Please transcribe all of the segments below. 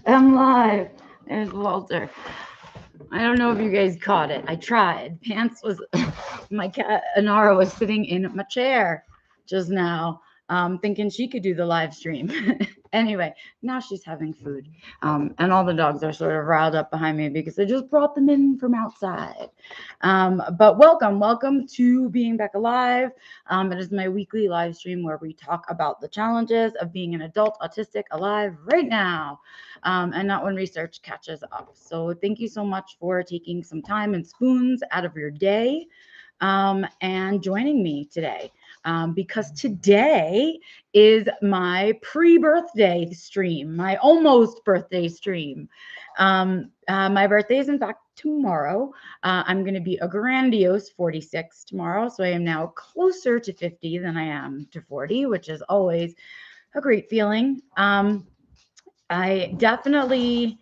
I'm live. There's Walter. I don't know if you guys caught it. I tried. Pants was my cat Anara was sitting in my chair just now, thinking she could do the live stream. Anyway, now she's having food, and all the dogs are sort of riled up behind me because I just brought them in from outside. But welcome to Being Back Alive. It is my weekly live stream where we talk about the challenges of being an adult autistic alive right now, and not when research catches up. So thank you so much for taking some time and spoons out of your day, and joining me today. Because today is my pre-birthday stream, my almost birthday stream. My birthday is in fact tomorrow. I'm going to be a grandiose 46 tomorrow, so I am now closer to 50 than I am to 40, which is always a great feeling. I definitely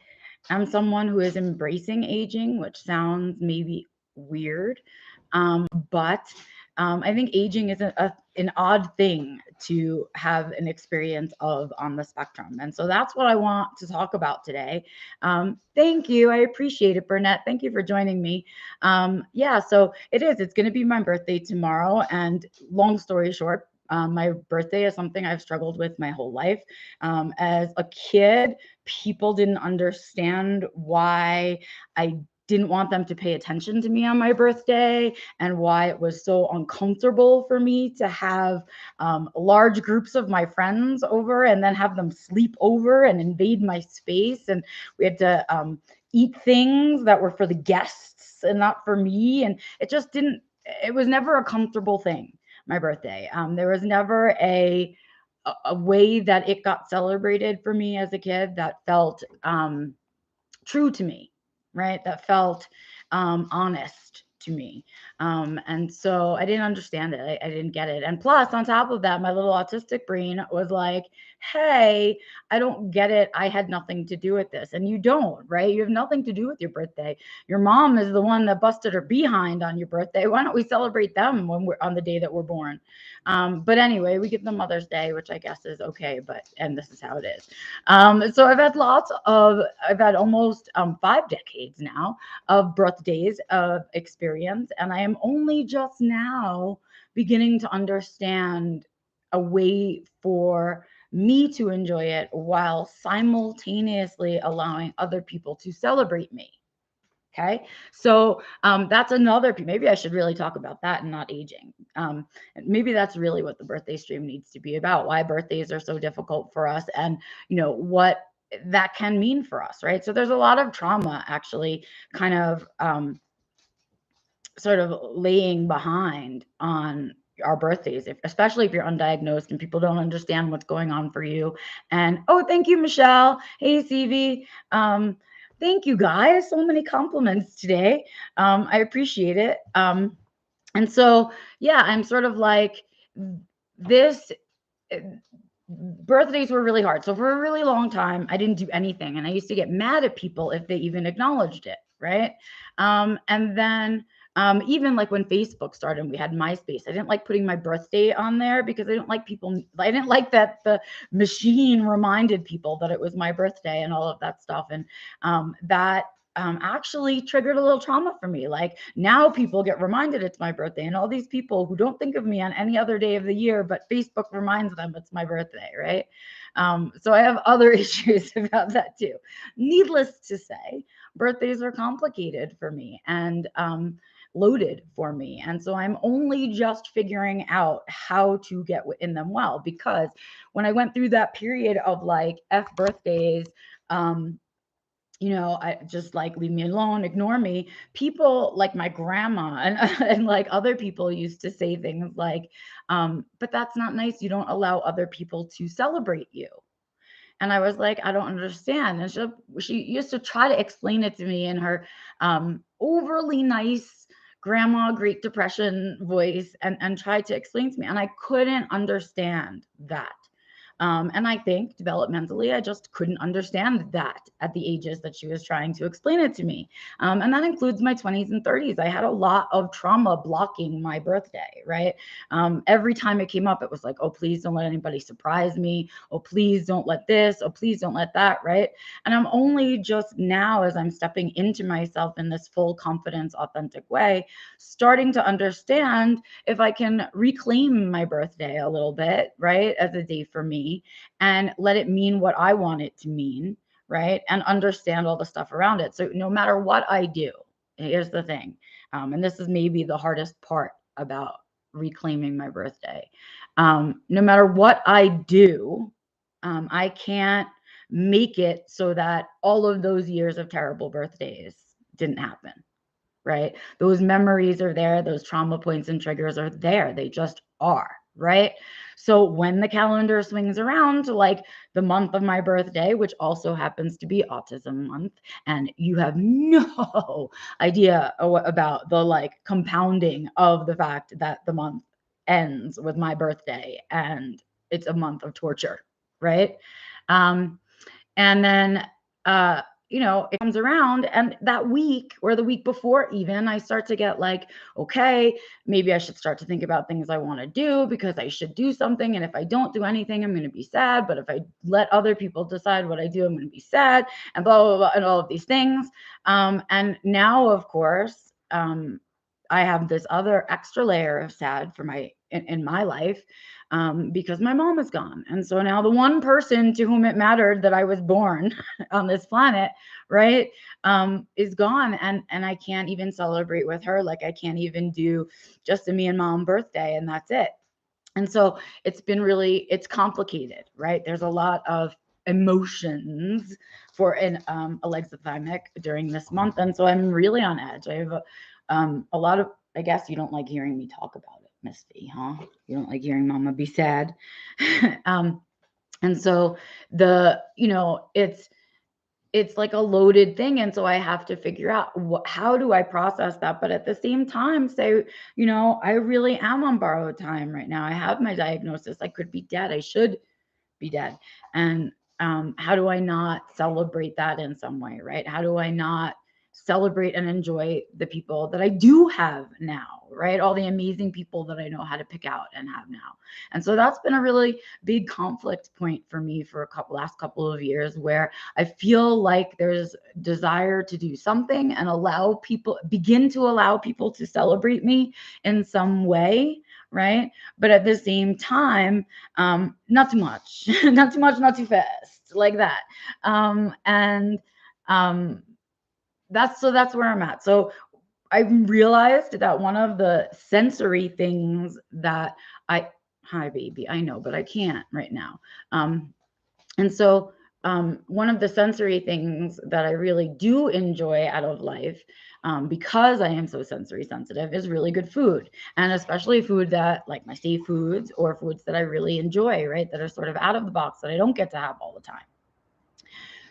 am someone who is embracing aging, which sounds maybe weird, but I think aging is an odd thing to have an experience of on the spectrum. And so that's what I want to talk about today. Thank you. I appreciate it, Burnett. Thank you for joining me. Yeah, so it's going to be my birthday tomorrow. And long story short, my birthday is something I've struggled with my whole life. As a kid, people didn't understand why I didn't want them to pay attention to me on my birthday and why it was so uncomfortable for me to have large groups of my friends over and then have them sleep over and invade my space. And we had to eat things that were for the guests and not for me. And it was never a comfortable thing, my birthday. There was never a way that it got celebrated for me as a kid that felt true to me, right? That felt honest to me. And so I didn't understand it. I didn't get it. And plus, on top of that, my little autistic brain was like, hey, I don't get it. I had nothing to do with this. And you don't, right? You have nothing to do with your birthday. Your mom is the one that busted her behind on your birthday. Why don't we celebrate them when we're on the day that we're born? But anyway, we give them Mother's Day, which I guess is okay, and this is how it is. So I've had almost 5 decades now of birthdays of experience, and I am only just now beginning to understand a way for me to enjoy it while simultaneously allowing other people to celebrate me. Okay. So that's another, maybe I should really talk about that and not aging. And maybe that's really what the birthday stream needs to be about, why birthdays are so difficult for us and, what that can mean for us. Right. So there's a lot of trauma actually kind of sort of laying behind on our birthdays, especially if you're undiagnosed and people don't understand what's going on for you. And oh, thank you, Michelle. Hey, CV. Thank you guys. So many compliments today. I appreciate it. And so, yeah, I'm sort of like this. Birthdays were really hard. So for a really long time, I didn't do anything. And I used to get mad at people if they even acknowledged it. Right. And then even like when Facebook started and we had MySpace, I didn't like putting my birthday on there because I didn't like that the machine reminded people that it was my birthday and all of that stuff. And that actually triggered a little trauma for me. Like now people get reminded it's my birthday, and all these people who don't think of me on any other day of the year, but Facebook reminds them it's my birthday, right? So I have other issues about that too. Needless to say, birthdays are complicated for me and loaded for me. And so I'm only just figuring out how to get in them well, because when I went through that period of like F birthdays, I just like leave me alone, ignore me. People like my grandma and and like other people used to say things like, but that's not nice. You don't allow other people to celebrate you. And I was like, I don't understand. And she used to try to explain it to me in her overly nice grandma Great Depression voice and try to explain to me. And I couldn't understand that. And I think developmentally, I just couldn't understand that at the ages that she was trying to explain it to me. And that includes my 20s and 30s. I had a lot of trauma blocking my birthday, right? Every time it came up, it was like, oh, please don't let anybody surprise me. Oh, please don't let this. Oh, please don't let that, right? And I'm only just now, as I'm stepping into myself in this full confidence, authentic way, starting to understand if I can reclaim my birthday a little bit, right, as a day for me and let it mean what I want it to mean, right, and understand all the stuff around it. So no matter what I do, here's the thing, and this is maybe the hardest part about reclaiming my birthday. No matter what I do, I can't make it so that all of those years of terrible birthdays didn't happen, right? Those memories are there, those trauma points and triggers are there. They just are, right? So when the calendar swings around to like the month of my birthday, which also happens to be Autism Month, and you have no idea about the like compounding of the fact that the month ends with my birthday and it's a month of torture, right? Um, and then, it comes around, and that week or the week before, even, I start to get like, okay, maybe I should start to think about things I want to do because I should do something. And if I don't do anything, I'm going to be sad. But if I let other people decide what I do, I'm going to be sad, and blah, blah, blah, and all of these things. And now, of course, I have this other extra layer of sad for in my life, because my mom is gone. And so now the one person to whom it mattered that I was born on this planet, right, is gone. And I can't even celebrate with her. Like I can't even do just a me and mom birthday, and that's it. And so it's complicated, right? There's a lot of emotions for an alexithymic during this month. And so I'm really on edge. I have a lot of, I guess you don't like hearing me talk about it, Miss V, huh? You don't like hearing mama be sad. And so it's like a loaded thing. And so I have to figure out how do I process that? But at the same time, say, I really am on borrowed time right now. I have my diagnosis. I could be dead. I should be dead. And how do I not celebrate that in some way, right? How do I not celebrate and enjoy the people that I do have now, right? All the amazing people that I know how to pick out and have now. And so that's been a really big conflict point for me for last couple of years, where I feel like there's desire to do something and begin to allow people to celebrate me in some way, right? But at the same time, not too much, not too much, not too fast, like that. And that's where I'm at. So I realized that one of the sensory things that hi baby, I know, but I can't right now. And so one of the sensory things that I really do enjoy out of life, because I am so sensory sensitive, is really good food. And especially food that, like my safe foods or foods that I really enjoy, right? That are sort of out of the box that I don't get to have all the time.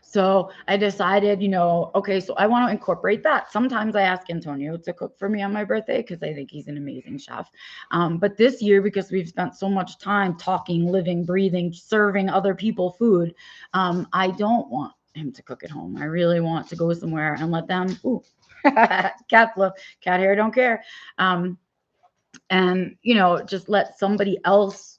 So I decided, okay, so I want to incorporate that. Sometimes I ask Antonio to cook for me on my birthday because I think he's an amazing chef. But this year, because we've spent so much time talking, living, breathing, serving other people food, I don't want him to cook at home. I really want to go somewhere and let them, cat fluff, cat hair, don't care. And, just let somebody else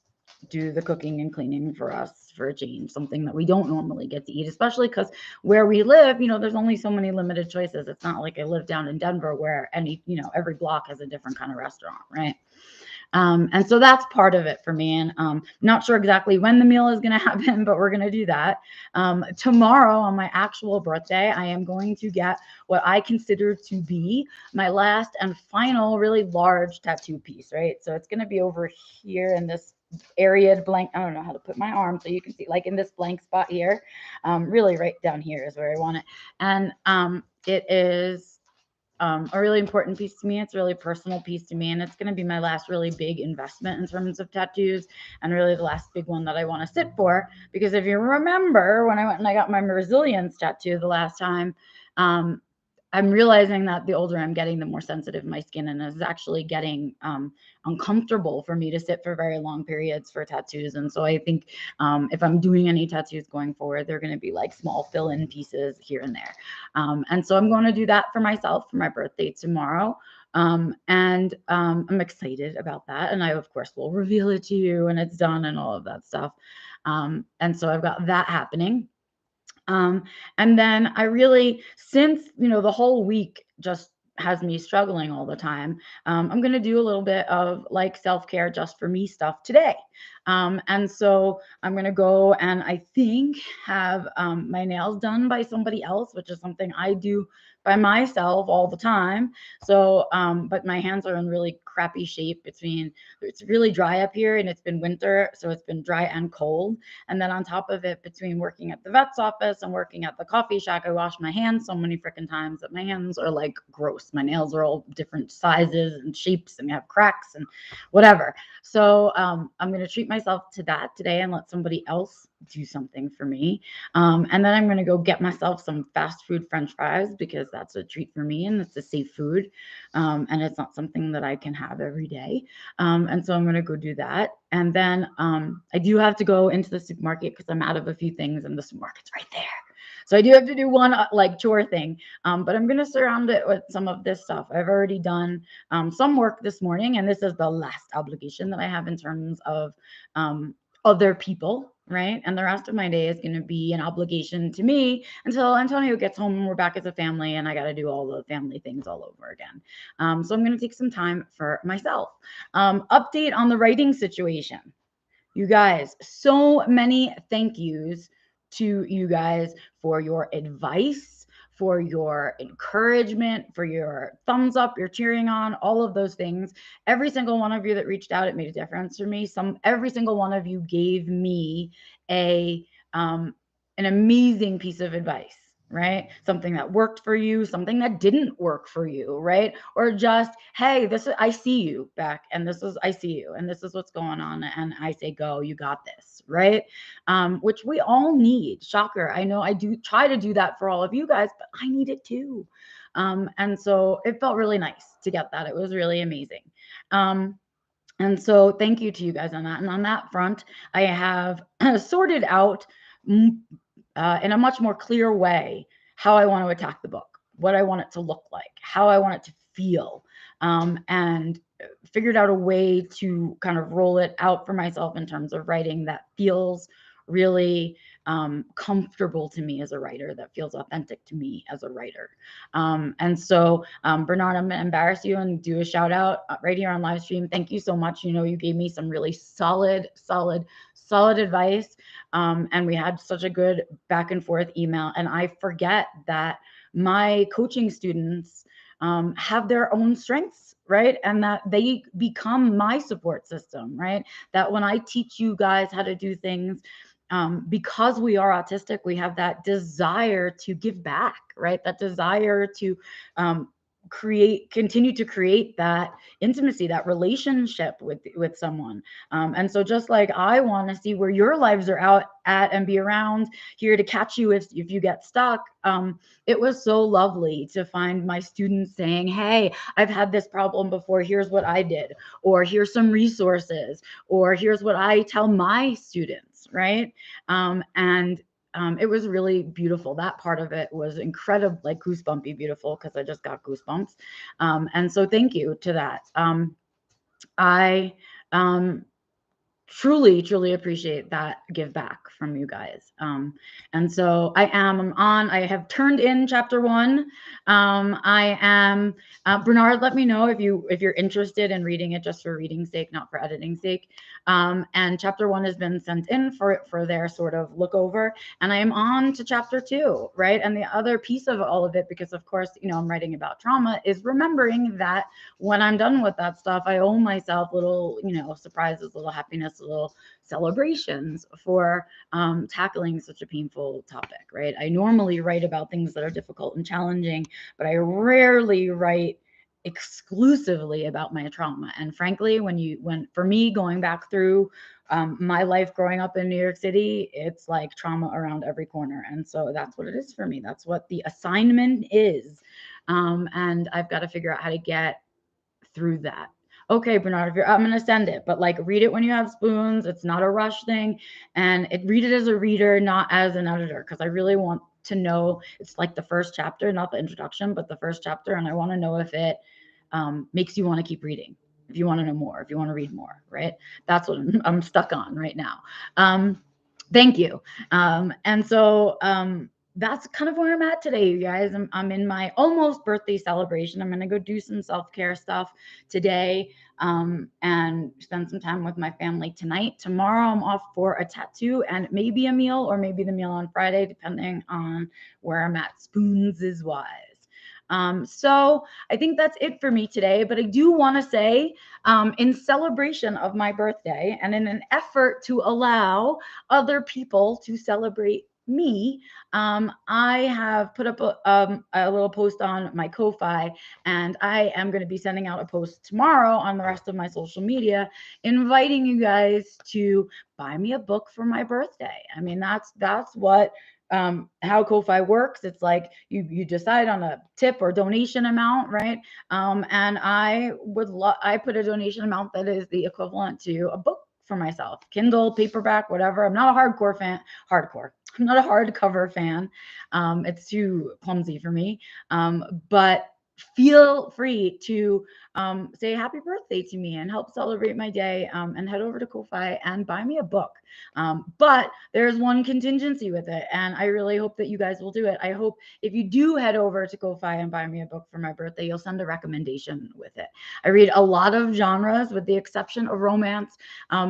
do the cooking and cleaning for us for a change, something that we don't normally get to eat, especially because where we live, there's only so many limited choices. It's not like I live down in Denver where every block has a different kind of restaurant, right? And so that's part of it for me. And not sure exactly when the meal is going to happen, but we're going to do that. Tomorrow on my actual birthday, I am going to get what I consider to be my last and final really large tattoo piece, right? So it's going to be over here in this area blank. I don't know how to put my arm so you can see, like in this blank spot here, really right down here is where I want it. And it is a really important piece to me. It's a really personal piece to me, and it's going to be my last really big investment in terms of tattoos, and really the last big one that I want to sit for. Because if you remember, when I went and I got my resilience tattoo the last time, I'm realizing that the older I'm getting, the more sensitive my skin, and it's actually getting uncomfortable for me to sit for very long periods for tattoos. And so I think if I'm doing any tattoos going forward, they're going to be like small fill-in pieces here and there. And so I'm going to do that for myself for my birthday tomorrow. And I'm excited about that. And I, of course, will reveal it to you when it's done and all of that stuff. And so I've got that happening. And then I really, since, the whole week just has me struggling all the time, I'm going to do a little bit of like self-care just for me stuff today. And so I'm going to go and I think have my nails done by somebody else, which is something I do by myself all the time. So, but my hands are in really crappy shape it's really dry up here and it's been winter. So it's been dry and cold. And then on top of it, between working at the vet's office and working at the coffee shack, I wash my hands so many freaking times that my hands are like gross. My nails are all different sizes and shapes and have cracks and whatever. So I'm going to treat myself to that today and let somebody else do something for me. And then I'm going to go get myself some fast food French fries because that's a treat for me and it's a safe food. And it's not something that I can have every day. And so I'm going to go do that. And then I do have to go into the supermarket because I'm out of a few things and the supermarket's right there. So I do have to do one like chore thing, but I'm going to surround it with some of this stuff. I've already done some work this morning, and this is the last obligation that I have in terms of other people, right? And the rest of my day is going to be an obligation to me until Antonio gets home and we're back as a family and I got to do all the family things all over again. So I'm going to take some time for myself. Update on the writing situation. You guys, so many thank yous to you guys for your advice, for your encouragement, for your thumbs up, your cheering on, all of those things. Every single one of you that reached out, it made a difference for me. Every single one of you gave me a an amazing piece of advice, right? Something that worked for you, something that didn't work for you, right? Or just, hey, I see you, Beck, and I see you, and this is what's going on, and I say, go, you got this, right? Which we all need. Shocker. I know I do try to do that for all of you guys, but I need it too. And so it felt really nice to get that. It was really amazing. And so thank you to you guys on that. And on that front, I have sorted out in a much more clear way how I want to attack the book, what I want it to look like, how I want it to feel, and figured out a way to kind of roll it out for myself in terms of writing that feels really comfortable to me as a writer, that feels authentic to me as a writer. And so, Bernard, I'm going to embarrass you and do a shout out right here on live stream. Thank you so much. You gave me some really solid advice. And we had such a good back and forth email. And I forget that my coaching students have their own strengths, right? And that they become my support system, right? That when I teach you guys how to do things, because we are autistic, we have that desire to give back, right? That desire to continue to create that intimacy, that relationship with someone. And so just like I want to see where your lives are out at and be around here to catch you if you get stuck. It was so lovely to find my students saying, hey, I've had this problem before. Here's what I did, or here's some resources, or here's what I tell my students, right? And it was really beautiful. That part of it was incredible, like goosebumpy beautiful, because I just got goosebumps. And so thank you to that. I truly appreciate that give back from you guys. And so I have turned in chapter 1. I am Bernard, let me know if you're interested in reading it just for reading sake, not for editing sake. And chapter 1 has been sent in for their sort of look over, and I am on to chapter 2, right? And the other piece of all of it, because of course, I'm writing about trauma, is remembering that when I'm done with that stuff, I owe myself little, surprises, little happiness, little celebrations for tackling such a painful topic, right? I normally write about things that are difficult and challenging, but I rarely write exclusively about my trauma. And frankly, when for me going back through my life growing up in New York City, it's like trauma around every corner. And so that's what it is for me. That's what the assignment is. And I've got to figure out how to get through that. Okay, Bernard, if you're, I'm going to send it, but like read it when you have spoons. It's not a rush thing. And read it as a reader, not as an editor, because I really want to know. It's like the first chapter, not the introduction, but the first chapter. And I want to know if it makes you want to keep reading, if you want to know more, if you want to read more, right? That's what I'm stuck on right now. Thank you. And so that's kind of where I'm at today, you guys. I'm in my almost birthday celebration. I'm going to go do some self-care stuff today and spend some time with my family tonight. Tomorrow, I'm off for a tattoo and maybe a meal, or maybe the meal on Friday, depending on where I'm at spoons is wise. So I think that's it for me today. But I do want to say, in celebration of my birthday and in an effort to allow other people to celebrate me, I have put up a little post on my Ko-Fi, and I am going to be sending out a post tomorrow on the rest of my social media, inviting you guys to buy me a book for my birthday. I mean, that's what how Ko-Fi works. It's like you decide on a tip or donation amount, right? And I put a donation amount that is the equivalent to a book for myself, Kindle, paperback, whatever. I'm not a hardcore fan. I'm not a hardcover fan. It's too clumsy for me. But feel free to say happy birthday to me and help celebrate my day, and head over to Ko-Fi and buy me a book. But there's one contingency with it, and I really hope that you guys will do it. I hope if you do head over to Ko-Fi and buy me a book for my birthday, you'll send a recommendation with it. I read a lot of genres with the exception of romance.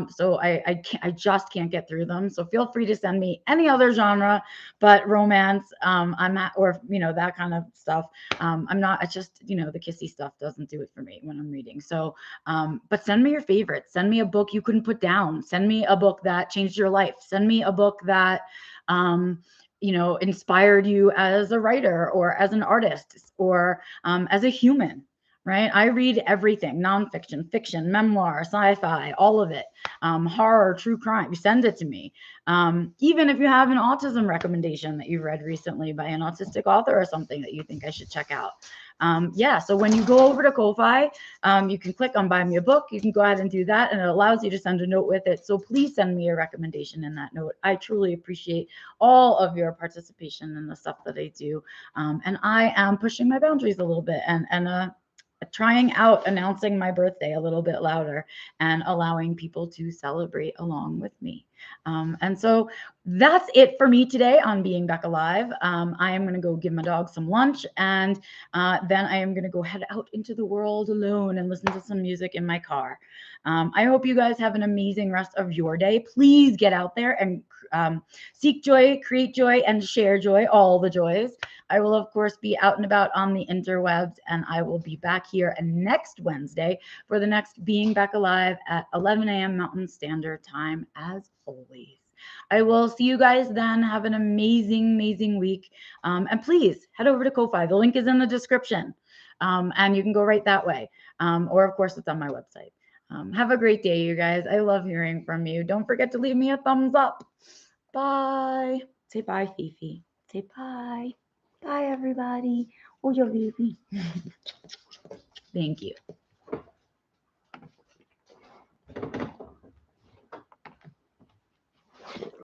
So I just can't get through them. So feel free to send me any other genre, but romance, I'm at, or, that kind of stuff. I'm not, it's just, the kissy stuff doesn't do it for me when I'm reading. So, but send me your favorites. Send me a book you couldn't put down. Send me a book that changed your life. Send me a book that, inspired you as a writer or as an artist or as a human. Right? I read everything: nonfiction, fiction, memoir, sci-fi, all of it, horror, true crime. You send it to me. Even if you have an autism recommendation that you've read recently by an autistic author or something that you think I should check out. So when you go over to Ko-Fi, you can click on buy me a book. You can go ahead and do that, and it allows you to send a note with it. So please send me a recommendation in that note. I truly appreciate all of your participation in the stuff that I do. And I am pushing my boundaries a little bit and trying out announcing my birthday a little bit louder and allowing people to celebrate along with me. And so that's it for me today on Being Back Alive. I am going to go give my dog some lunch, and then I am going to go head out into the world alone and listen to some music in my car. I hope you guys have an amazing rest of your day. Please get out there and seek joy, create joy, and share joy, all the joys. I will, of course, be out and about on the interwebs, and I will be back here next Wednesday for the next Being Back Alive at 11 a.m. Mountain Standard Time, as always. I will see you guys then. Have an amazing, amazing week. And please head over to Ko-Fi. The link is in the description, and you can go right that way. Or, of course, it's on my website. Have a great day, you guys. I love hearing from you. Don't forget to leave me a thumbs up. Bye. Say bye, Fifi. Say bye. Bye, everybody. Oh, your baby. Thank you.